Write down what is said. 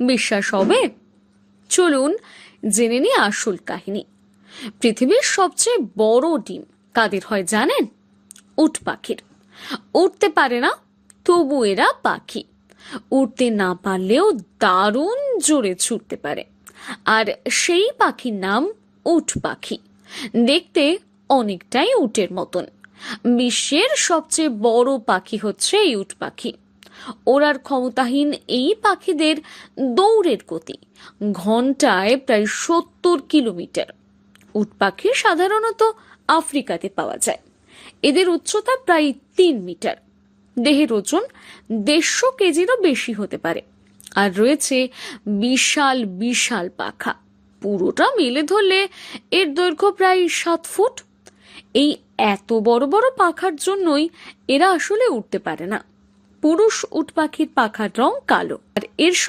বিশ্বাস হবে? চলুন জেনে নিই আসল কাহিনী। পৃথিবীর সবচেয়ে বড় ডিম কাদের হয় জানেন? উট পাখির। উঠতে পারে না, তবু এরা পাখি। উঠতে না পারলেও দারুণ জোরে ছুটতে পারে, আর সেই পাখির নাম উট পাখি। দেখতে অনেকটাই উটের মতন। বিশ্বের সবচেয়ে বড় পাখি হচ্ছে এই উট পাখি। ওড়ার ক্ষমতাহীন এই পাখিদের দৌড়ের গতি ঘন্টায় প্রায় 70 কিলোমিটার। উট পাখি সাধারণত আফ্রিকাতে পাওয়া যায়। এদের উচ্চতা প্রায় 3 মিটার। দেহের ওজন 150 কেজিরও বেশি হতে পারে। আর রয়েছে বিশাল বিশাল পাখা। পুরোটা মিলে ধরলে এর দৈর্ঘ্য প্রায় 7 ফুট। এই এত বড় বড় পাখার জন্যই এরা আসলে উঠতে পারে না। পুরুষ উট পাখির পাখার রং কালো, আর এর